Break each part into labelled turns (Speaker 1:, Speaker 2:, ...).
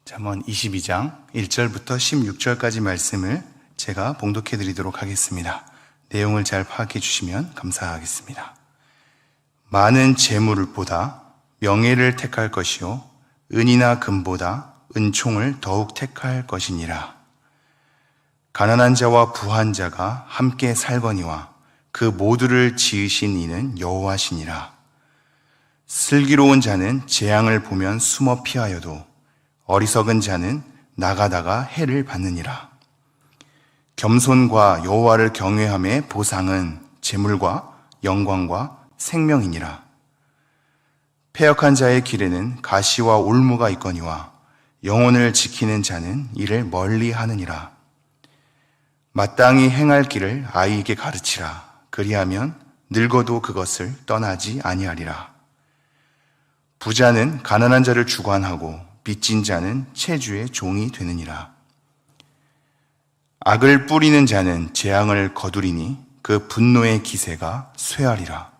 Speaker 1: 잠언 22장 1절부터 16절까지 말씀을 제가 봉독해 드리도록 하겠습니다. 내용을 잘 파악해 주시면 감사하겠습니다. 많은 재물을 보다 명예를 택할 것이요 은이나 금보다 은총을 더욱 택할 것이니라. 가난한 자와 부한 자가 함께 살거니와 그 모두를 지으신 이는 여호와시니라. 슬기로운 자는 재앙을 보면 숨어 피하여도 어리석은 자는 나가다가 해를 받느니라. 겸손과 여호와를 경외함의 보상은 재물과 영광과 생명이니라. 패역한 자의 길에는 가시와 올무가 있거니와 영혼을 지키는 자는 이를 멀리 하느니라. 마땅히 행할 길을 아이에게 가르치라. 그리하면 늙어도 그것을 떠나지 아니하리라. 부자는 가난한 자를 주관하고 빚진 자는 채주의 종이 되느니라. 악을 뿌리는 자는 재앙을 거두리니 그 분노의 기세가 쇠하리라.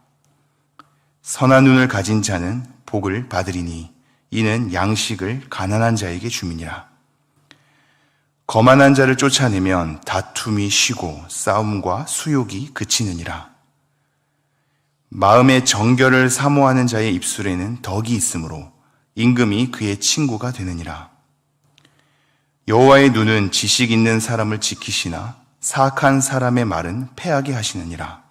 Speaker 1: 선한 눈을 가진 자는 복을 받으리니 이는 양식을 가난한 자에게 주미니라. 거만한 자를 쫓아내면 다툼이 쉬고 싸움과 수욕이 그치느니라. 마음의 정결을 사모하는 자의 입술에는 덕이 있으므로 임금이 그의 친구가 되느니라. 여호와의 눈은 지식 있는 사람을 지키시나 사악한 사람의 말은 패하게 하시느니라.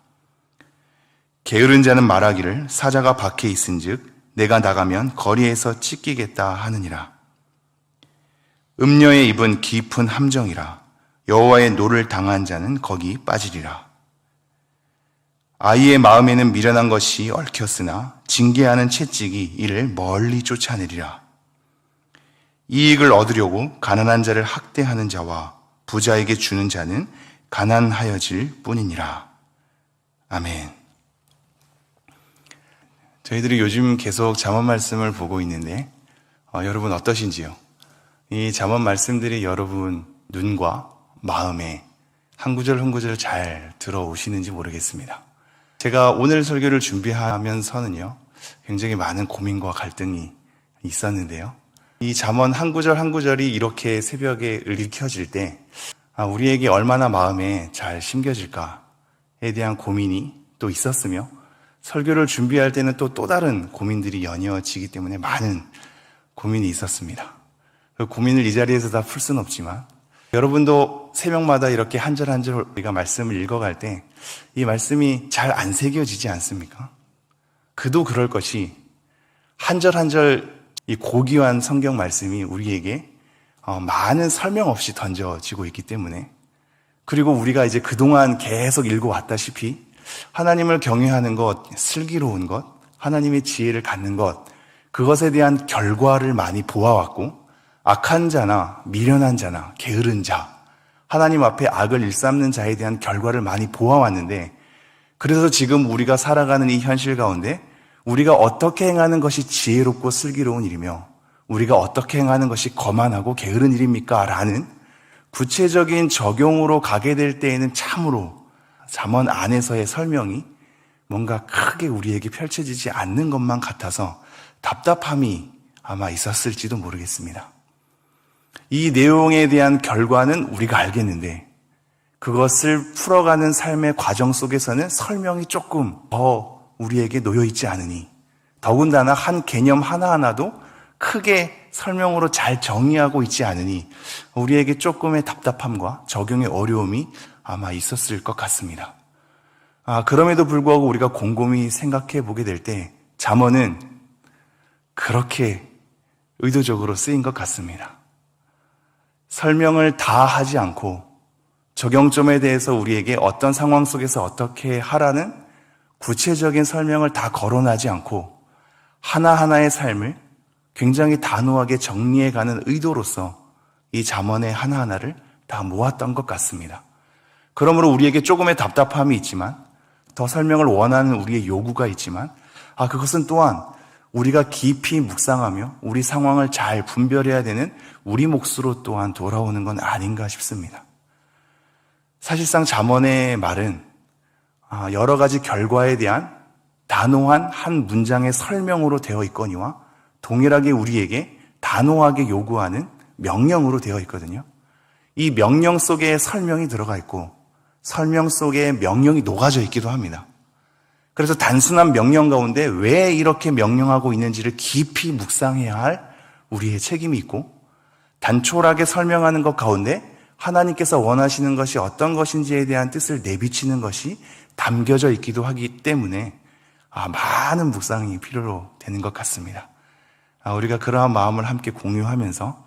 Speaker 1: 게으른 자는 말하기를 사자가 밖에 있은즉 내가 나가면 거리에서 찢기겠다 하느니라. 음녀의 입은 깊은 함정이라. 여호와의 노를 당한 자는 거기 빠지리라. 아이의 마음에는 미련한 것이 얽혔으나 징계하는 채찍이 이를 멀리 쫓아내리라. 이익을 얻으려고 가난한 자를 학대하는 자와 부자에게 주는 자는 가난하여질 뿐이니라. 아멘. 저희들이 요즘 계속 잠언 말씀을 보고 있는데 여러분 어떠신지요? 이 잠언 말씀들이 여러분 눈과 마음에 한 구절 한 구절 잘 들어오시는지 모르겠습니다. 제가 오늘 설교를 준비하면서는요, 굉장히 많은 고민과 갈등이 있었는데요. 이 잠언 한 구절 한 구절이 이렇게 새벽에 읽혀질 때 우리에게 얼마나 마음에 잘 심겨질까에 대한 고민이 또 있었으며 설교를 준비할 때는 또 다른 고민들이 연이어지기 때문에 많은 고민이 있었습니다. 그 고민을 이 자리에서 다 풀 수는 없지만 여러분도 새벽마다 이렇게 한 절 한 절 우리가 말씀을 읽어갈 때 이 말씀이 잘 안 새겨지지 않습니까? 그도 그럴 것이 한 절 한 절 이 고귀한 성경 말씀이 우리에게 많은 설명 없이 던져지고 있기 때문에, 그리고 우리가 이제 그동안 계속 읽어왔다시피 하나님을 경외하는 것, 슬기로운 것, 하나님의 지혜를 갖는 것, 그것에 대한 결과를 많이 보아왔고, 악한 자나 미련한 자나 게으른 자, 하나님 앞에 악을 일삼는 자에 대한 결과를 많이 보아왔는데, 그래서 지금 우리가 살아가는 이 현실 가운데 우리가 어떻게 행하는 것이 지혜롭고 슬기로운 일이며 우리가 어떻게 행하는 것이 거만하고 게으른 일입니까? 라는 구체적인 적용으로 가게 될 때에는 참으로 잠언 안에서의 설명이 뭔가 크게 우리에게 펼쳐지지 않는 것만 같아서 답답함이 아마 있었을지도 모르겠습니다. 이 내용에 대한 결과는 우리가 알겠는데 그것을 풀어가는 삶의 과정 속에서는 설명이 조금 더 우리에게 놓여있지 않으니, 더군다나 한 개념 하나하나도 크게 설명으로 잘 정리하고 있지 않으니 우리에게 조금의 답답함과 적용의 어려움이 아마 있었을 것 같습니다. 그럼에도 불구하고 우리가 곰곰이 생각해 보게 될 때 잠언은 그렇게 의도적으로 쓰인 것 같습니다. 설명을 다 하지 않고 적용점에 대해서 우리에게 어떤 상황 속에서 어떻게 하라는 구체적인 설명을 다 거론하지 않고 하나하나의 삶을 굉장히 단호하게 정리해가는 의도로서 이 잠언의 하나하나를 다 모았던 것 같습니다. 그러므로 우리에게 조금의 답답함이 있지만, 더 설명을 원하는 우리의 요구가 있지만, 그것은 또한 우리가 깊이 묵상하며 우리 상황을 잘 분별해야 되는 우리 몫으로 또한 돌아오는 건 아닌가 싶습니다. 사실상 잠언의 말은 여러 가지 결과에 대한 단호한 한 문장의 설명으로 되어 있거니와 동일하게 우리에게 단호하게 요구하는 명령으로 되어 있거든요. 이 명령 속에 설명이 들어가 있고 설명 속에 명령이 녹아져 있기도 합니다. 그래서 단순한 명령 가운데 왜 이렇게 명령하고 있는지를 깊이 묵상해야 할 우리의 책임이 있고, 단촐하게 설명하는 것 가운데 하나님께서 원하시는 것이 어떤 것인지에 대한 뜻을 내비치는 것이 담겨져 있기도 하기 때문에 많은 묵상이 필요로 되는 것 같습니다. 우리가 그러한 마음을 함께 공유하면서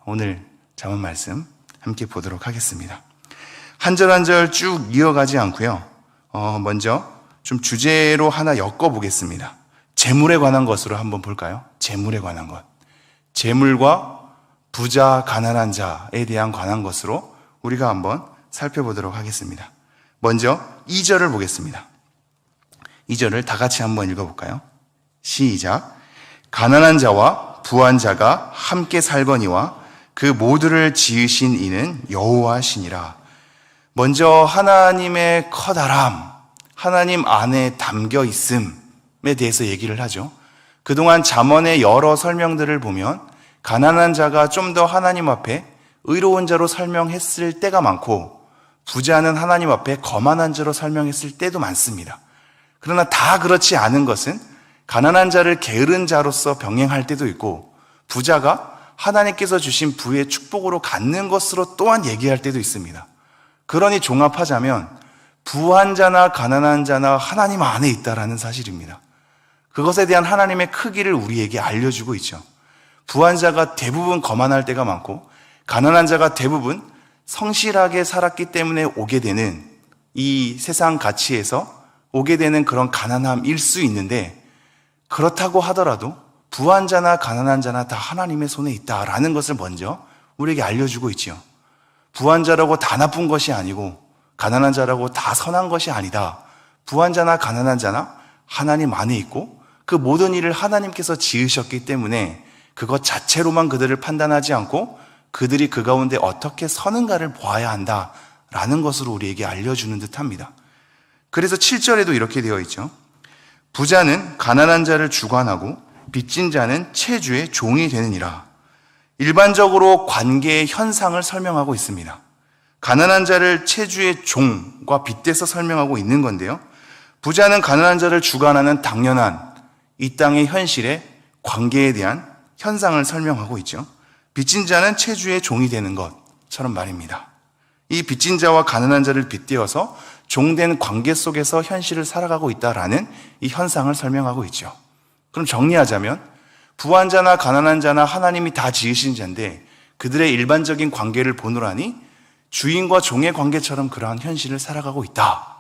Speaker 1: 오늘 잠언 말씀 함께 보도록 하겠습니다. 한 절 한 절 쭉 이어가지 않고요. 먼저 좀 주제로 하나 엮어보겠습니다. 재물에 관한 것으로 한번 볼까요? 재물에 관한 것. 재물과 부자, 가난한 자에 대한 관한 것으로 우리가 한번 살펴보도록 하겠습니다. 먼저 2절을 보겠습니다. 2절을 다 같이 한번 읽어볼까요? 시작. 가난한 자와 부한 자가 함께 살거니와 그 모두를 지으신 이는 여호와시니라. 먼저 하나님의 커다람, 하나님 안에 담겨 있음에 대해서 얘기를 하죠. 그동안 잠언의 여러 설명들을 보면 가난한 자가 좀 더 하나님 앞에 의로운 자로 설명했을 때가 많고, 부자는 하나님 앞에 거만한 자로 설명했을 때도 많습니다. 그러나 다 그렇지 않은 것은 가난한 자를 게으른 자로서 병행할 때도 있고, 부자가 하나님께서 주신 부의 축복으로 갖는 것으로 또한 얘기할 때도 있습니다. 그러니 종합하자면 부한 자나 가난한 자나 하나님 안에 있다라는 사실입니다. 그것에 대한 하나님의 크기를 우리에게 알려주고 있죠. 부한 자가 대부분 거만할 때가 많고, 가난한 자가 대부분 성실하게 살았기 때문에 오게 되는, 이 세상 가치에서 오게 되는 그런 가난함일 수 있는데, 그렇다고 하더라도 부한 자나 가난한 자나 다 하나님의 손에 있다라는 것을 먼저 우리에게 알려주고 있지요. 부한 자라고 다 나쁜 것이 아니고 가난한 자라고 다 선한 것이 아니다. 부한 자나 가난한 자나 하나님 안에 있고 그 모든 일을 하나님께서 지으셨기 때문에 그것 자체로만 그들을 판단하지 않고 그들이 그 가운데 어떻게 서는가를 보아야 한다라는 것으로 우리에게 알려주는 듯합니다. 그래서 7절에도 이렇게 되어 있죠. 부자는 가난한 자를 주관하고 빚진 자는 채주의 종이 되느니라. 일반적으로 관계의 현상을 설명하고 있습니다. 가난한 자를 채주의 종과 빗대서 설명하고 있는 건데요. 부자는 가난한 자를 주관하는 당연한 이 땅의 현실의 관계에 대한 현상을 설명하고 있죠. 빚진 자는 채주의 종이 되는 것처럼 말입니다. 이 빚진 자와 가난한 자를 빗대어서 종된 관계 속에서 현실을 살아가고 있다라는 이 현상을 설명하고 있죠. 그럼 정리하자면 부한 자나 가난한 자나 하나님이 다 지으신 자인데 그들의 일반적인 관계를 보노라니 주인과 종의 관계처럼 그러한 현실을 살아가고 있다.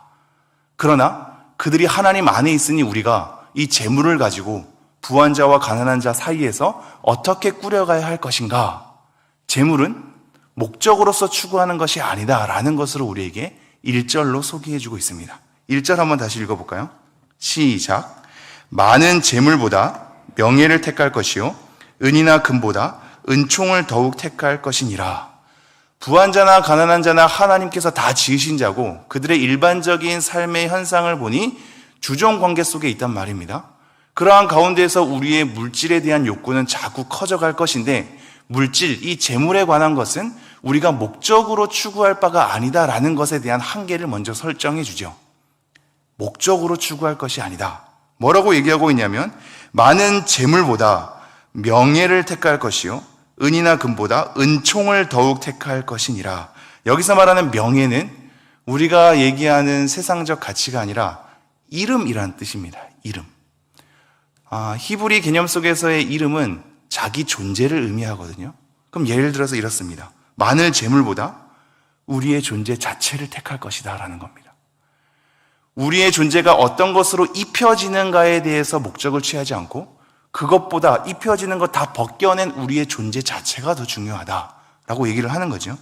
Speaker 1: 그러나 그들이 하나님 안에 있으니 우리가 이 재물을 가지고 부한 자와 가난한 자 사이에서 어떻게 꾸려가야 할 것인가? 재물은 목적으로서 추구하는 것이 아니다라는 것으로 우리에게 1절로 소개해주고 있습니다. 1절 한번 다시 읽어볼까요? 시작. 많은 재물보다 명예를 택할 것이요 은이나 금보다 은총을 더욱 택할 것이니라. 부한 자나 가난한 자나 하나님께서 다 지으신 자고 그들의 일반적인 삶의 현상을 보니 주종 관계 속에 있단 말입니다. 그러한 가운데에서 우리의 물질에 대한 욕구는 자꾸 커져갈 것인데, 물질, 이 재물에 관한 것은 우리가 목적으로 추구할 바가 아니다라는 것에 대한 한계를 먼저 설정해 주죠. 목적으로 추구할 것이 아니다. 뭐라고 얘기하고 있냐면 많은 재물보다 명예를 택할 것이요 은이나 금보다 은총을 더욱 택할 것이니라. 여기서 말하는 명예는 우리가 얘기하는 세상적 가치가 아니라 이름이란 뜻입니다. 이름. 히브리 개념 속에서의 이름은 자기 존재를 의미하거든요. 그럼 예를 들어서 이렇습니다. 많은 재물보다 우리의 존재 자체를 택할 것이다 라는 겁니다. 우리의 존재가 어떤 것으로 입혀지는가에 대해서 목적을 취하지 않고 그것보다 입혀지는 것 다 벗겨낸 우리의 존재 자체가 더 중요하다라고 얘기를 하는 거죠.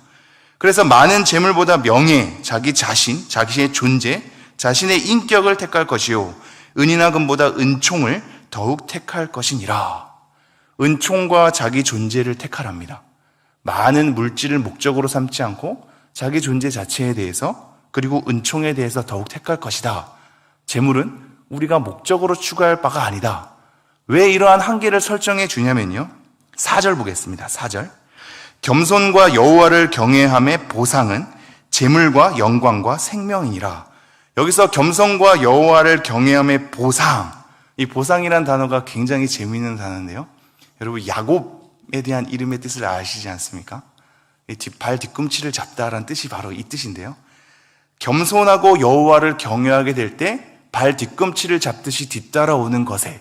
Speaker 1: 그래서 많은 재물보다 명예, 자기 자신, 자기의 존재, 자신의 인격을 택할 것이요 은이나 금보다 은총을 더욱 택할 것이니라. 은총과 자기 존재를 택하랍니다. 많은 물질을 목적으로 삼지 않고 자기 존재 자체에 대해서 그리고 은총에 대해서 더욱 택할 것이다. 재물은 우리가 목적으로 추구할 바가 아니다. 왜 이러한 한계를 설정해 주냐면요. 4절 보겠습니다. 4절. 겸손과 여호와를 경외함의 보상은 재물과 영광과 생명이니라. 여기서 겸손과 여호와를 경외함의 보상, 이 보상이란 단어가 굉장히 재미있는 단어인데요. 여러분 야곱에 대한 이름의 뜻을 아시지 않습니까? 발 뒤꿈치를 잡다라는 뜻이 바로 이 뜻인데요. 겸손하고 여호와를 경외하게 될 때 발 뒤꿈치를 잡듯이 뒤따라오는 것에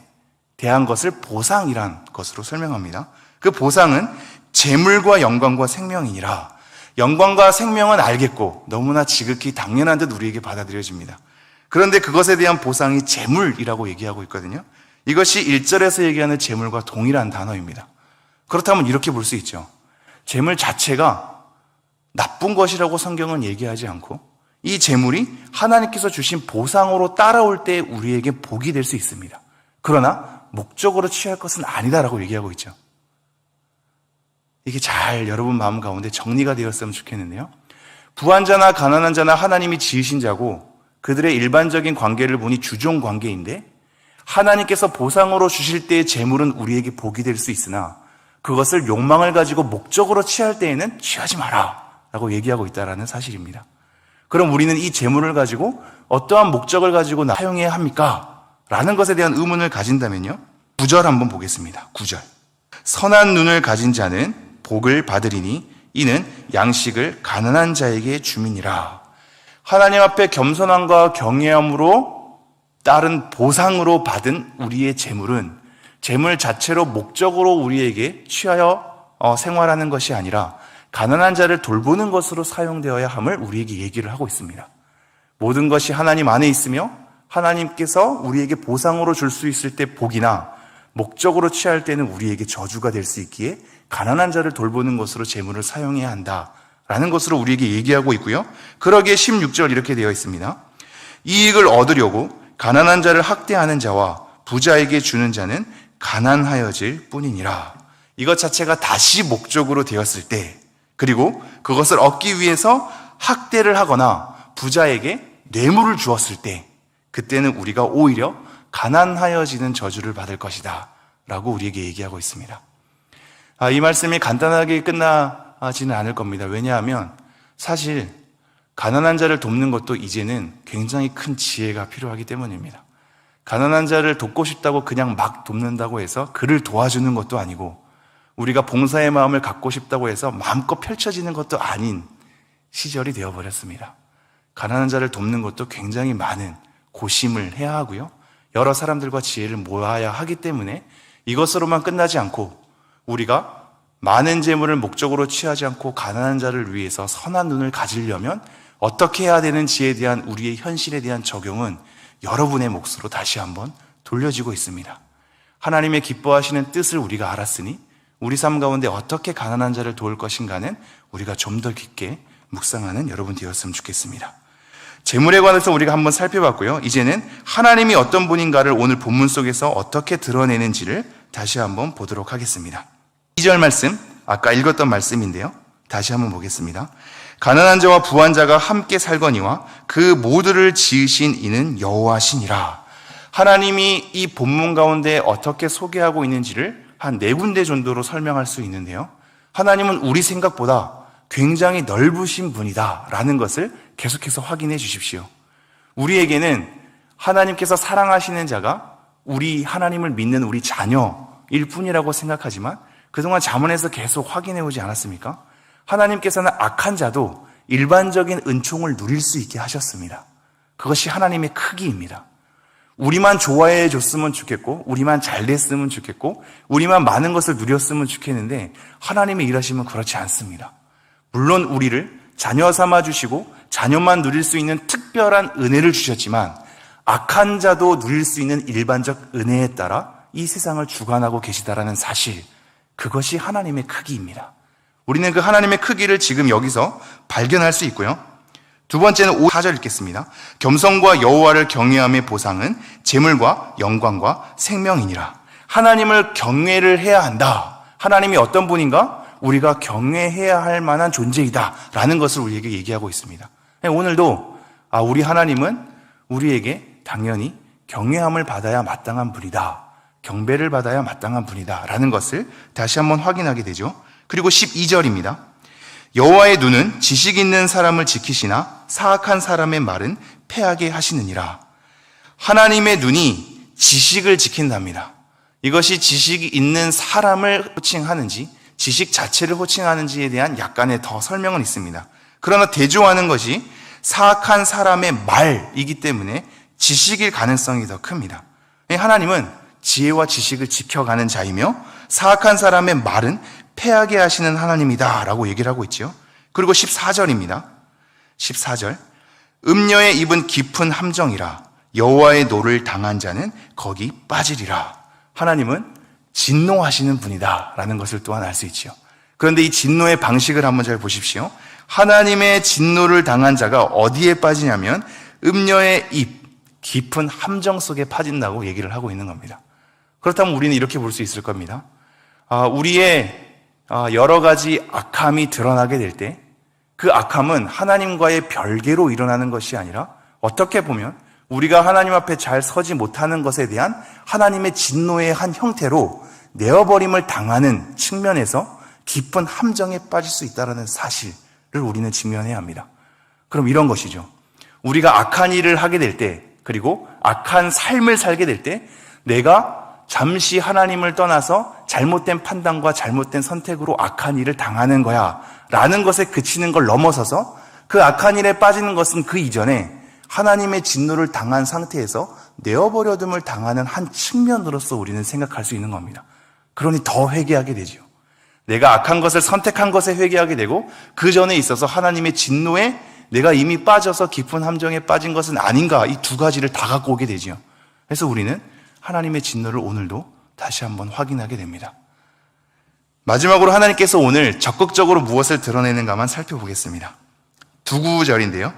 Speaker 1: 대한 것을 보상이란 것으로 설명합니다. 그 보상은 재물과 영광과 생명이니라. 영광과 생명은 알겠고 너무나 지극히 당연한 듯 우리에게 받아들여집니다. 그런데 그것에 대한 보상이 재물이라고 얘기하고 있거든요. 이것이 1절에서 얘기하는 재물과 동일한 단어입니다. 그렇다면 이렇게 볼 수 있죠. 재물 자체가 나쁜 것이라고 성경은 얘기하지 않고 이 재물이 하나님께서 주신 보상으로 따라올 때 우리에게 복이 될 수 있습니다. 그러나 목적으로 취할 것은 아니다라고 얘기하고 있죠. 이게 잘 여러분 마음 가운데 정리가 되었으면 좋겠는데요. 부한 자나 가난한 자나 하나님이 지으신 자고 그들의 일반적인 관계를 보니 주종 관계인데 하나님께서 보상으로 주실 때의 재물은 우리에게 복이 될 수 있으나 그것을 욕망을 가지고 목적으로 취할 때에는 취하지 마라 라고 얘기하고 있다는 사실입니다. 그럼 우리는 이 재물을 가지고 어떠한 목적을 가지고 사용해야 합니까? 라는 것에 대한 의문을 가진다면요. 9절 한번 보겠습니다. 9절. 선한 눈을 가진 자는 복을 받으리니 이는 양식을 가난한 자에게 주민이라. 하나님 앞에 겸손함과 경외함으로 따른 보상으로 받은 우리의 재물은 재물 자체로 목적으로 우리에게 취하여 생활하는 것이 아니라 가난한 자를 돌보는 것으로 사용되어야 함을 우리에게 얘기를 하고 있습니다. 모든 것이 하나님 안에 있으며 하나님께서 우리에게 보상으로 줄 수 있을 때 복이나 목적으로 취할 때는 우리에게 저주가 될 수 있기에 가난한 자를 돌보는 것으로 재물을 사용해야 한다라는 것으로 우리에게 얘기하고 있고요. 그러기에 16절 이렇게 되어 있습니다. 이익을 얻으려고 가난한 자를 학대하는 자와 부자에게 주는 자는 가난하여질 뿐이니라. 이것 자체가 다시 목적으로 되었을 때 그리고 그것을 얻기 위해서 학대를 하거나 부자에게 뇌물을 주었을 때 그때는 우리가 오히려 가난하여지는 저주를 받을 것이다 라고 우리에게 얘기하고 있습니다. 이 말씀이 간단하게 끝나지는 않을 겁니다. 왜냐하면 사실 가난한 자를 돕는 것도 이제는 굉장히 큰 지혜가 필요하기 때문입니다. 가난한 자를 돕고 싶다고 그냥 막 돕는다고 해서 그를 도와주는 것도 아니고 우리가 봉사의 마음을 갖고 싶다고 해서 마음껏 펼쳐지는 것도 아닌 시절이 되어버렸습니다. 가난한 자를 돕는 것도 굉장히 많은 고심을 해야 하고요. 여러 사람들과 지혜를 모아야 하기 때문에 이것으로만 끝나지 않고 우리가 많은 재물을 목적으로 취하지 않고 가난한 자를 위해서 선한 눈을 가지려면 어떻게 해야 되는지에 대한 우리의 현실에 대한 적용은 여러분의 몫으로 다시 한번 돌려지고 있습니다. 하나님의 기뻐하시는 뜻을 우리가 알았으니 우리 삶 가운데 어떻게 가난한 자를 도울 것인가는 우리가 좀 더 깊게 묵상하는 여러분 되었으면 좋겠습니다. 재물에 관해서 우리가 한번 살펴봤고요. 이제는 하나님이 어떤 분인가를 오늘 본문 속에서 어떻게 드러내는지를 다시 한번 보도록 하겠습니다. 2절 말씀, 아까 읽었던 말씀인데요. 다시 한번 보겠습니다. 가난한 자와 부한 자가 함께 살거니와 그 모두를 지으신 이는 여호와시니라. 하나님이 이 본문 가운데 어떻게 소개하고 있는지를 한 4군데 정도로 설명할 수 있는데요. 하나님은 우리 생각보다 굉장히 넓으신 분이다 라는 것을 계속해서 확인해 주십시오. 우리에게는 하나님께서 사랑하시는 자가 우리 하나님을 믿는 우리 자녀일 뿐이라고 생각하지만 그동안 잠언에서 계속 확인해 오지 않았습니까? 하나님께서는 악한 자도 일반적인 은총을 누릴 수 있게 하셨습니다. 그것이 하나님의 크기입니다. 우리만 좋아해 줬으면 좋겠고 우리만 잘 됐으면 좋겠고 우리만 많은 것을 누렸으면 좋겠는데 하나님의 일하시면 그렇지 않습니다. 물론 우리를 자녀 삼아 주시고 자녀만 누릴 수 있는 특별한 은혜를 주셨지만 악한 자도 누릴 수 있는 일반적 은혜에 따라 이 세상을 주관하고 계시다라는 사실, 그것이 하나님의 크기입니다. 우리는 그 하나님의 크기를 지금 여기서 발견할 수 있고요. 두 번째는 4절 읽겠습니다. 겸손과 여호와를 경외함의 보상은 재물과 영광과 생명이니라. 하나님을 경외를 해야 한다. 하나님이 어떤 분인가? 우리가 경외해야 할 만한 존재이다 라는 것을 우리에게 얘기하고 있습니다. 오늘도 우리 하나님은 우리에게 당연히 경외함을 받아야 마땅한 분이다, 경배를 받아야 마땅한 분이다 라는 것을 다시 한번 확인하게 되죠. 그리고 12절입니다. 여호와의 눈은 지식 있는 사람을 지키시나 사악한 사람의 말은 패하게 하시느니라. 하나님의 눈이 지식을 지킨답니다. 이것이 지식이 있는 사람을 호칭하는지 지식 자체를 호칭하는지에 대한 약간의 더 설명은 있습니다. 그러나 대조하는 것이 사악한 사람의 말이기 때문에 지식일 가능성이 더 큽니다. 하나님은 지혜와 지식을 지켜가는 자이며 사악한 사람의 말은 패하게 하시는 하나님이다 라고 얘기를 하고 있죠. 그리고 14절입니다. 14절, 음녀의 입은 깊은 함정이라 여호와의 노를 당한 자는 거기 빠지리라. 하나님은 진노하시는 분이다 라는 것을 또한 알 수 있죠. 그런데 이 진노의 방식을 한번 잘 보십시오. 하나님의 진노를 당한 자가 어디에 빠지냐면 음녀의 입, 깊은 함정 속에 빠진다고 얘기를 하고 있는 겁니다. 그렇다면 우리는 이렇게 볼 수 있을 겁니다. 우리의 여러 가지 악함이 드러나게 될 때 그 악함은 하나님과의 별개로 일어나는 것이 아니라 어떻게 보면 우리가 하나님 앞에 잘 서지 못하는 것에 대한 하나님의 진노의 한 형태로 내어버림을 당하는 측면에서 깊은 함정에 빠질 수 있다는 사실을 우리는 직면해야 합니다. 그럼 이런 것이죠. 우리가 악한 일을 하게 될 때, 그리고 악한 삶을 살게 될 때 내가 잠시 하나님을 떠나서 잘못된 판단과 잘못된 선택으로 악한 일을 당하는 거야 라는 것에 그치는 걸 넘어서서 그 악한 일에 빠지는 것은 그 이전에 하나님의 진노를 당한 상태에서 내어버려둠을 당하는 한 측면으로서 우리는 생각할 수 있는 겁니다. 그러니 더 회개하게 되죠. 내가 악한 것을 선택한 것에 회개하게 되고 그 전에 있어서 하나님의 진노에 내가 이미 빠져서 깊은 함정에 빠진 것은 아닌가, 이 두 가지를 다 갖고 오게 되죠. 그래서 우리는 하나님의 진노를 오늘도 다시 한번 확인하게 됩니다. 마지막으로 하나님께서 오늘 적극적으로 무엇을 드러내는가만 살펴보겠습니다. 두 구절인데요.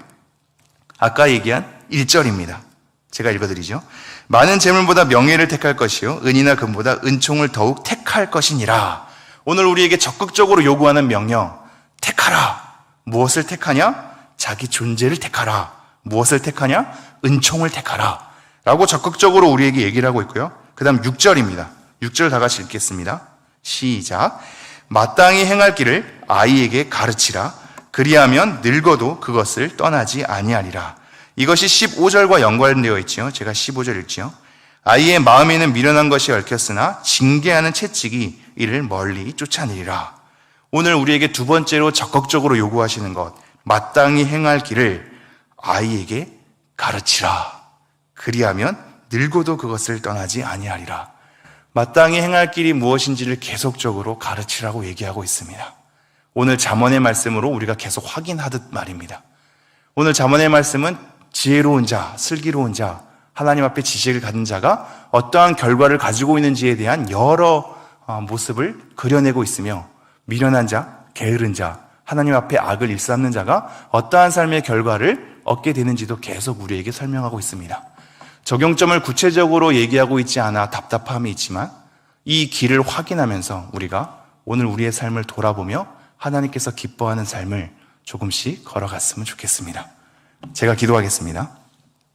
Speaker 1: 아까 얘기한 1절입니다. 제가 읽어드리죠. 많은 재물보다 명예를 택할 것이요 은이나 금보다 은총을 더욱 택할 것이니라. 오늘 우리에게 적극적으로 요구하는 명령, 택하라. 무엇을 택하냐? 자기 존재를 택하라. 무엇을 택하냐? 은총을 택하라 라고 적극적으로 우리에게 얘기를 하고 있고요. 그 다음 6절입니다. 6절 다 같이 읽겠습니다. 시작. 마땅히 행할 길을 아이에게 가르치라. 그리하면 늙어도 그것을 떠나지 아니하리라. 이것이 15절과 연관되어 있지요. 제가 15절 읽지요. 아이의 마음에는 미련한 것이 얽혔으나 징계하는 채찍이 이를 멀리 쫓아내리라. 오늘 우리에게 두 번째로 적극적으로 요구하시는 것, 마땅히 행할 길을 아이에게 가르치라. 그리하면 늙어도 그것을 떠나지 아니하리라. 마땅히 행할 길이 무엇인지를 계속적으로 가르치라고 얘기하고 있습니다. 오늘 잠언의 말씀으로 우리가 계속 확인하듯 말입니다. 오늘 잠언의 말씀은 지혜로운 자, 슬기로운 자, 하나님 앞에 지식을 가진 자가 어떠한 결과를 가지고 있는지에 대한 여러 모습을 그려내고 있으며 미련한 자, 게으른 자, 하나님 앞에 악을 일삼는 자가 어떠한 삶의 결과를 얻게 되는지도 계속 우리에게 설명하고 있습니다. 적용점을 구체적으로 얘기하고 있지 않아 답답함이 있지만 이 길을 확인하면서 우리가 오늘 우리의 삶을 돌아보며 하나님께서 기뻐하는 삶을 조금씩 걸어갔으면 좋겠습니다. 제가 기도하겠습니다.